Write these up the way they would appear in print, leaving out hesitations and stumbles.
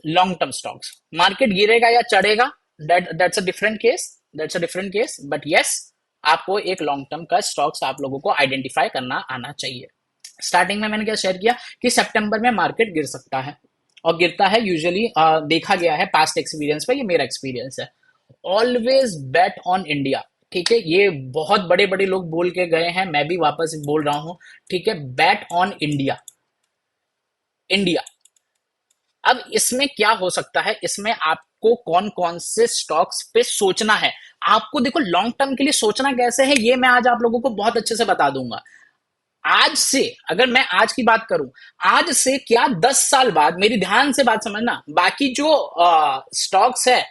Long term stocks, market गिरेगा या चढ़ेगा, that's a different case, but yes, आपको एक लॉन्ग टर्म का स्टॉक्स आप लोगों को आइडेंटिफाई करना आना चाहिए। स्टार्टिंग में मैंने क्या शेयर किया कि सितंबर में मार्केट गिर सकता है, और गिरता है यूजुअली, देखा गया है पास्ट एक्सपीरियंस पे, ये मेरा एक्सपीरियंस है। ऑलवेज बेट ऑन इंडिया, ठीक है, ये बहुत बड़े बड़े लोग बोल के गए हैं, मैं भी वापस बोल रहा हूं, ठीक है, बेट ऑन इंडिया, इंडिया। अब इसमें क्या हो सकता है, इसमें आपको कौन कौन से स्टॉक्स पे सोचना है। आपको देखो लॉन्ग टर्म के लिए सोचना कैसे है, ये मैं आज आप लोगों को बहुत अच्छे से बता दूंगा। आज से, अगर मैं आज की बात करूं, आज से क्या 10 साल बाद, मेरी ध्यान से बात समझना, बाकी जो स्टॉक्स है,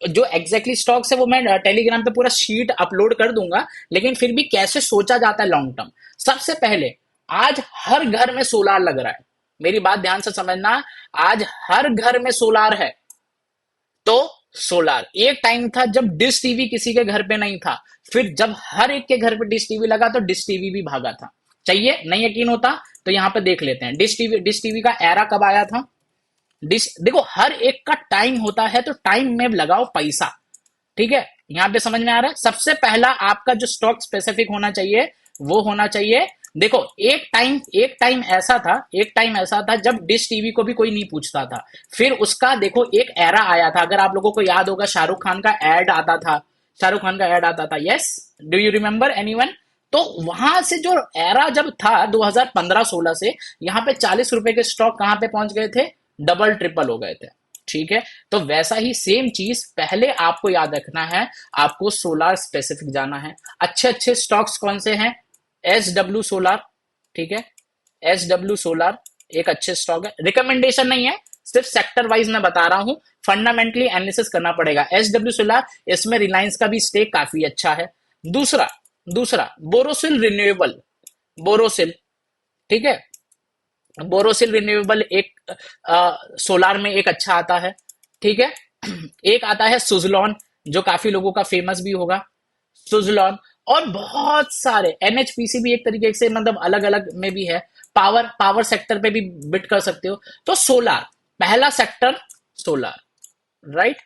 जो एग्जैक्टली स्टॉक्स है वो मैं टेलीग्राम पे पूरा शीट अपलोड कर दूंगा, लेकिन फिर भी कैसे सोचा जाता है लॉन्ग टर्म। सबसे पहले, आज हर घर में सोलार लग रहा है, मेरी बात ध्यान से समझना, आज हर घर में सोलार है। तो सोलार, एक टाइम था जब डिश टीवी किसी के घर पे नहीं था, फिर जब हर एक के घर पे डिश टीवी लगा तो डिश टीवी भी भागा था। चाहिए, नहीं यकीन होता तो यहां पे देख लेते हैं, डिश टीवी का एरा कब आया था। डिश, देखो हर एक का टाइम होता है, तो टाइम में लगाओ पैसा, ठीक है, यहां पे समझ में आ रहा है। सबसे पहला आपका जो स्टॉक स्पेसिफिक होना चाहिए, वो होना चाहिए, देखो एक टाइम ऐसा था जब डिश टीवी को भी कोई नहीं पूछता था, फिर उसका देखो एक एरा आया था, अगर आप लोगों को याद होगा, शाहरुख खान का एड आता था, yes, do you remember anyone. तो वहां से जो एरा जब था 2015-16 से, यहाँ पे 40 रुपए के स्टॉक कहां पे पहुंच गए थे, डबल ट्रिपल हो गए थे, ठीक है। तो वैसा ही सेम चीज पहले आपको याद रखना है, आपको सोलार स्पेसिफिक जाना है। अच्छे अच्छे स्टॉक्स कौन से हैं, एस डब्ल्यू सोलार, ठीक है, एस डब्ल्यू सोलार एक अच्छे स्टॉक है, रिकमेंडेशन नहीं है, सिर्फ सेक्टर वाइज मैं बता रहा हूं, फंडामेंटली एनालिसिस करना पड़ेगा। एस डब्ल्यू सोलार, इसमें रिलायंस का भी स्टेक काफी अच्छा है। दूसरा दूसरा बोरोसिल रिन्यूएबल, बोरोसिल, ठीक है, बोरोसिल रिन्यूएबल एक सोलार में एक अच्छा आता है, ठीक है। एक आता है सुजलॉन, जो काफी लोगों का फेमस भी होगा, सुजलॉन। और बहुत सारे, एनएचपीसी भी एक तरीके से मतलब अलग अलग में भी है, पावर पावर सेक्टर पे भी बिट कर सकते हो। तो सोलार, पहला सेक्टर सोलार, राइट,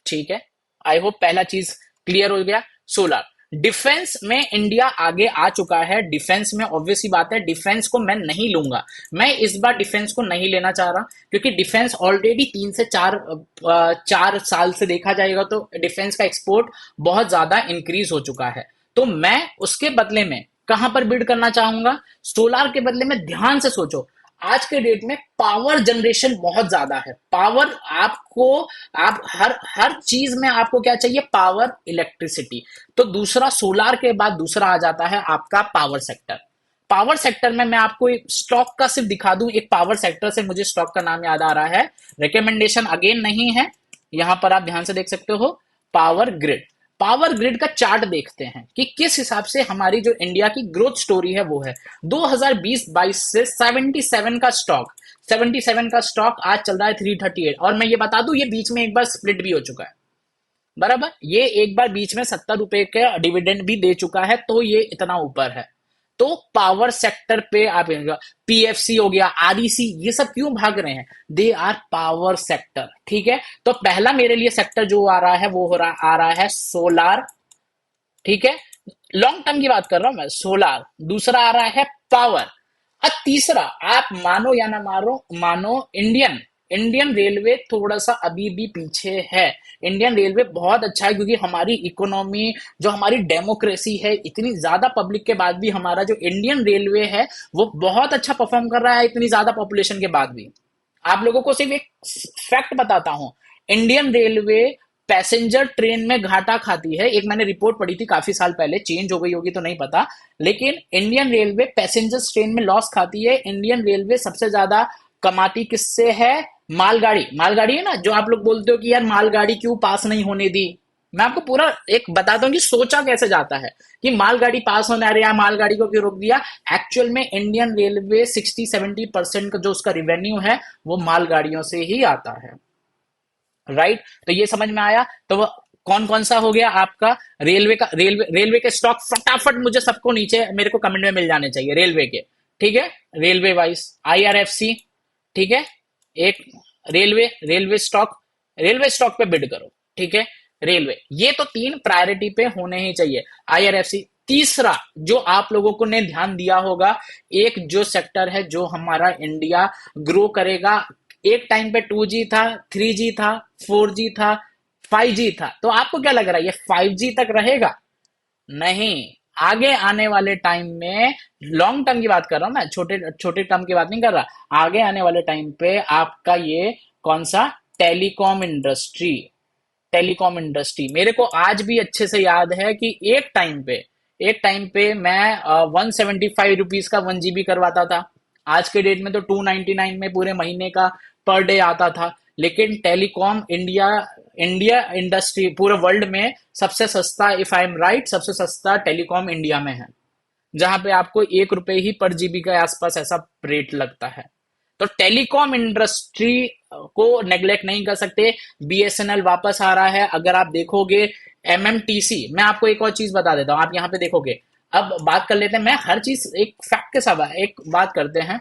ठीक है, आई होप पहला चीज क्लियर हो गया। सोलार, डिफेंस में इंडिया आगे आ चुका है, डिफेंस में ऑब्वियस ही बात है, डिफेंस को मैं नहीं लूंगा, मैं इस बार डिफेंस को नहीं लेना चाह रहा, क्योंकि डिफेंस ऑलरेडी 3 से 4 साल से देखा जाएगा तो डिफेंस का एक्सपोर्ट बहुत ज्यादा इंक्रीज हो चुका है। तो मैं उसके बदले में कहां पर बिड करना चाहूंगा, सोलार के बदले में। ध्यान से सोचो, आज के डेट में पावर जनरेशन बहुत ज्यादा है, पावर आपको, आप हर हर चीज में आपको क्या चाहिए, पावर, इलेक्ट्रिसिटी। तो दूसरा, सोलार के बाद दूसरा आ जाता है आपका पावर सेक्टर। पावर सेक्टर में मैं आपको एक स्टॉक का सिर्फ दिखा दूं, एक पावर सेक्टर से मुझे स्टॉक का नाम याद आ रहा है, रिकमेंडेशन अगेन नहीं है, यहां पर आप ध्यान से देख सकते हो, पावर ग्रिड। पावर ग्रिड का चार्ट देखते हैं कि किस हिसाब से हमारी जो इंडिया की ग्रोथ स्टोरी है वो है। 2020-22 से 77 का स्टॉक आज चल रहा है 338, और मैं ये बता दूं, ये बीच में एक बार स्प्लिट भी हो चुका है, बराबर, ये एक बार बीच में 70 रुपए का डिविडेंड भी दे चुका है, तो ये इतना ऊपर है। तो पावर सेक्टर पे आप, पीएफसी हो गया, आरईसी, ये सब क्यों भाग रहे हैं, दे आर पावर सेक्टर, ठीक है। तो पहला मेरे लिए सेक्टर जो आ रहा है वो आ रहा है सोलार, ठीक है, लॉन्ग टर्म की बात कर रहा हूं मैं, सोलार। दूसरा आ रहा है पावर, और तीसरा, आप मानो या ना मानो, इंडियन इंडियन रेलवे थोड़ा सा अभी भी पीछे है। इंडियन रेलवे बहुत अच्छा है, क्योंकि हमारी इकोनॉमी, जो हमारी डेमोक्रेसी है, इतनी ज्यादा पब्लिक के बाद भी हमारा जो इंडियन रेलवे है वो बहुत अच्छा परफॉर्म कर रहा है, इतनी ज्यादा पॉपुलेशन के बाद भी। आप लोगों को सिर्फ एक फैक्ट बताता हूं, इंडियन रेलवे पैसेंजर ट्रेन में घाटा खाती है, एक मैंने रिपोर्ट पढ़ी थी काफी साल पहले, चेंज हो गई होगी तो नहीं पता, लेकिन इंडियन रेलवे पैसेंजर्स ट्रेन में लॉस खाती है। इंडियन रेलवे सबसे ज्यादा कमाती किससे है, मालगाड़ी, मालगाड़ी है ना, जो आप लोग बोलते हो कि यार मालगाड़ी क्यों पास नहीं होने दी, मैं आपको पूरा एक बताता हूँ कि सोचा कैसे जाता है कि मालगाड़ी पास होने आ रही है, मालगाड़ी को क्यों रोक दिया। एक्चुअल में इंडियन रेलवे 60-70% का जो उसका रिवेन्यू है वो मालगाड़ियों से ही आता है, राइट। तो ये समझ में आया। तो वो कौन कौन सा हो गया आपका, रेलवे के स्टॉक फटाफट मुझे सबको नीचे मेरे को कमेंट में मिल जाने चाहिए, रेलवे के, ठीक है, रेलवे वाइज, आईआरएफसी, ठीक है, एक रेलवे, रेलवे स्टॉक पे बिड करो, ठीक है। रेलवे, ये तो तीन प्रायोरिटी पे होने ही चाहिए। आईआरएफसी। तीसरा जो आप लोगों को ने ध्यान दिया होगा, एक जो सेक्टर है जो हमारा इंडिया ग्रो करेगा, एक टाइम पे 2G था, 3G था, 4G था, 5G था, तो आपको क्या लग रहा है ये 5G तक रहेगा? नहीं, आगे आने वाले टाइम में, लॉन्ग टर्म की बात कर रहा हूं मैं, छोटे छोटे टर्म की बात नहीं कर रहा, आगे आने वाले टाइम पे आपका ये कौन सा, टेलीकॉम इंडस्ट्री, टेलीकॉम इंडस्ट्री मेरे को आज भी अच्छे से याद है कि एक टाइम पे मैं 175 रुपीज का 1 GB करवाता था। आज के डेट में तो 299 में पूरे महीने का पर डे आता था। लेकिन टेलीकॉम इंडिया, इंडिया इंडस्ट्री पूरे वर्ल्ड में सबसे सस्ता, इफ आई एम राइट, सबसे सस्ता टेलीकॉम इंडिया में है, जहां पे आपको 1 रुपए ही पर जीबी के आसपास ऐसा रेट लगता है। तो टेलीकॉम इंडस्ट्री को नेग्लेक्ट नहीं कर सकते। बीएसएनएल वापस आ रहा है, अगर आप देखोगे। एमएमटीसी, मैं आपको एक और चीज बता देता हूँ, आप यहाँ पे देखोगे। अब बात कर लेते हैं, मैं हर चीज एक फैक्ट के साथ एक बात करते हैं।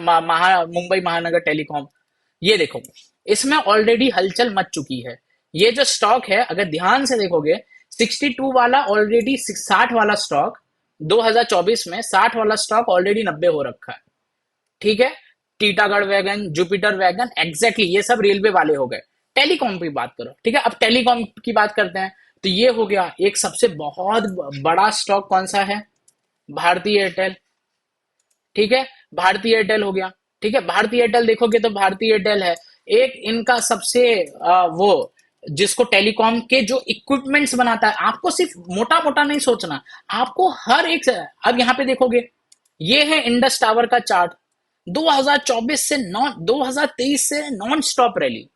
मुंबई महानगर टेलीकॉम, ये देखो, इसमें ऑलरेडी हलचल मच चुकी है। ये जो स्टॉक है, अगर ध्यान से देखोगे, 62 वाला ऑलरेडी 60 वाला स्टॉक, 2024 में 60 वाला स्टॉक ऑलरेडी 90 हो रखा है, ठीक है। Titagarh wagon, Jupiter wagon, exactly ये सब रेलवे वाले हो गए। टेलीकॉम की बात करो, ठीक है। अब टेलीकॉम की बात करते हैं, तो ये हो गया एक सबसे बहुत बड़ा स्टॉक, कौन सा है, भारतीय एयरटेल, ठीक है। भारतीय एयरटेल हो गया, ठीक है। भारतीय एयरटेल देखोगे तो भारतीय एयरटेल है एक इनका सबसे वो, जिसको टेलीकॉम के जो इक्विपमेंट्स बनाता है, आपको सिर्फ मोटा मोटा नहीं सोचना, आपको हर एक अब यहाँ पे देखोगे, ये है इंडस टावर का चार्ट, 2024 से नॉन 2023 से नॉन स्टॉप रैली।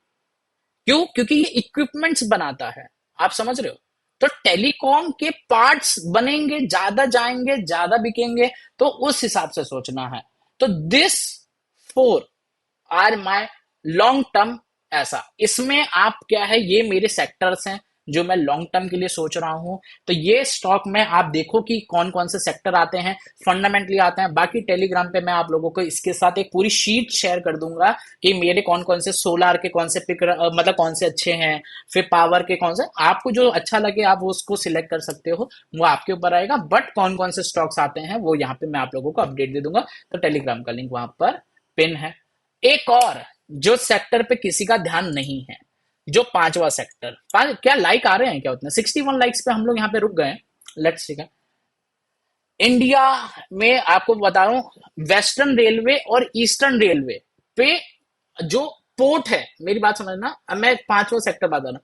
क्यों? क्योंकि ये इक्विपमेंट्स बनाता है, आप समझ रहे हो। तो टेलीकॉम के पार्ट्स बनेंगे, ज्यादा जाएंगे, ज्यादा बिकेंगे, तो उस हिसाब से सोचना है। तो this four are my long term, ऐसा इसमें आप क्या है, ये मेरे सेक्टर्स हैं जो मैं लॉन्ग टर्म के लिए सोच रहा हूं। तो ये स्टॉक में आप देखो कि कौन कौन से सेक्टर आते हैं, फंडामेंटली आते हैं। बाकी टेलीग्राम पे मैं आप लोगों को इसके साथ एक पूरी शीट शेयर कर दूंगा कि मेरे कौन कौन से सोलार के कौन से पिक, मतलब कौन से अच्छे हैं, फिर पावर के कौन से, आपको जो अच्छा लगे आप उसको सिलेक्ट कर सकते हो, वो आपके ऊपर आएगा। बट कौन कौन से स्टॉक्स आते हैं वो यहाँ पे मैं आप लोगों को अपडेट दे दूंगा। तो टेलीग्राम का लिंक वहां पर पिन है। एक और जो सेक्टर पे किसी का ध्यान नहीं है, जो पांचवा सेक्टर, क्या लाइक आ रहे हैं क्या उतने, 61 लाइक्स पे हम लोग यहाँ पे रुक गए। लेट्स ठीक है। इंडिया में आपको बता रहा हूं, वेस्टर्न रेलवे और ईस्टर्न रेलवे पे जो पोर्ट है, मेरी बात समझना, अब मैं पांचवा सेक्टर बता रहा हूं,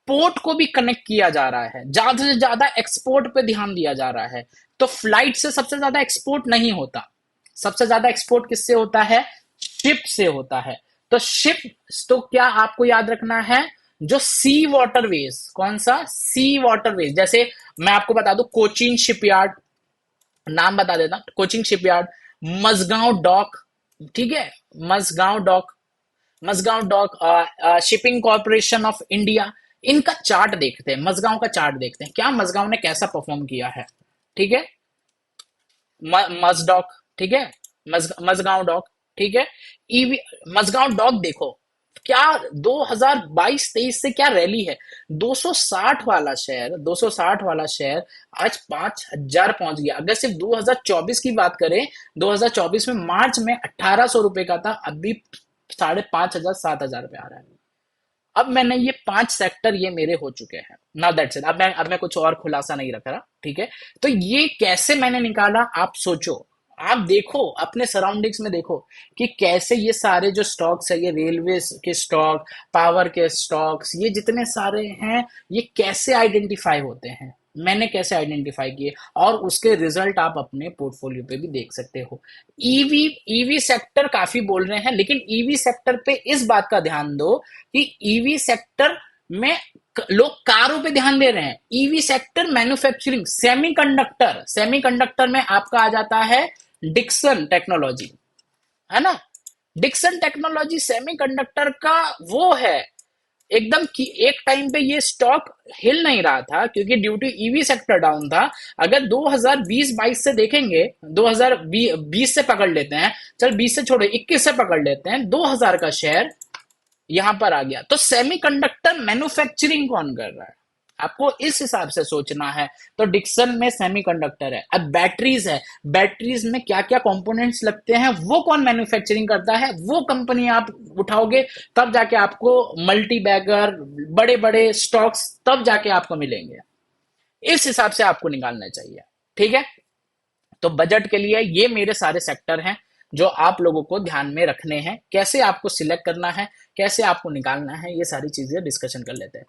पोर्ट को भी कनेक्ट किया जा रहा है, ज्यादा से ज्यादा एक्सपोर्ट पे ध्यान दिया जा रहा है। तो फ्लाइट से सबसे ज्यादा एक्सपोर्ट नहीं होता, सबसे ज्यादा एक्सपोर्ट किससे होता है, शिप से होता है। तो शिप, तो क्या आपको याद रखना है, जो सी वाटरवेज, कौन सा, सी वाटरवेज, जैसे मैं आपको बता दूं, कोचीन शिपयार्ड, नाम बता देता, कोचिंग शिपयार्ड, मजगांव डॉक, ठीक है, Mazagon dock, Mazagon dock, shipping corporation of India, इनका चार्ट देखते हैं, मजगांव का चार्ट देखते हैं, क्या मजगांव ने कैसा परफॉर्म किया है, ठीक है। मजडॉक, ठीक है, मजगांव डॉक, ठीक है। ईवी, मजगांव डॉक देखो, क्या 2022-23 से क्या रैली है, 260 वाला शेयर, 260 वाला शेयर आज 5,000 पहुंच गया। अगर सिर्फ 2024 की बात करें, 2024 में मार्च में 1,800 रुपए का था, अभी 5,500 7,000 पे आ रहा है। अब मैंने ये 5 सेक्टर ये मेरे हो चुके हैं, नाउ दैट्स इट। अब मैं कुछ और खुलासा नहीं रख रहा, ठीक है। तो ये कैसे मैंने निकाला, आप सोचो, आप देखो अपने सराउंडिंग्स में, देखो कि कैसे ये सारे जो स्टॉक्स है, ये रेलवे के स्टॉक, पावर के स्टॉक्स, ये जितने सारे हैं, ये कैसे आइडेंटिफाई होते हैं, मैंने कैसे आइडेंटिफाई किए, और उसके रिजल्ट आप अपने पोर्टफोलियो पे भी देख सकते हो। ईवी, ईवी सेक्टर काफी बोल रहे हैं, लेकिन ईवी सेक्टर पे इस बात का ध्यान दो कि ईवी सेक्टर में लोग कारों पे ध्यान दे रहे हैं, EV sector manufacturing, semiconductor, semiconductor में आपका आ जाता है डिक्सन टेक्नोलॉजी, है ना। डिक्सन टेक्नोलॉजी सेमीकंडक्टर का वो है, एकदम कि एक टाइम पे ये स्टॉक हिल नहीं रहा था क्योंकि due to EV sector down था। अगर 2020-22 से देखेंगे, 2020 से पकड़ लेते हैं, चल 20 से छोड़ो 21 से पकड़ लेते हैं, 2000 का शेयर यहां पर आ गया। तो सेमीकंडक्टर मैन्युफैक्चरिंग कौन कर रहा है, आपको इस हिसाब से सोचना है। तो डिक्सन में सेमीकंडक्टर है। अब बैटरीज है, बैटरीज में क्या क्या कंपोनेंट्स लगते हैं वो कौन मैन्युफैक्चरिंग करता है, वो कंपनी आप उठाओगे, तब जाके आपको मल्टी बैगर, बड़े बड़े स्टॉक्स तब जाके आपको मिलेंगे। इस हिसाब से आपको निकालना चाहिए। ठीक है, तो बजट के लिए ये मेरे सारे सेक्टर हैं जो आप लोगों को ध्यान में रखने हैं। कैसे आपको सिलेक्ट करना है, कैसे आपको निकालना है, ये सारी चीजें डिस्कशन कर लेते हैं।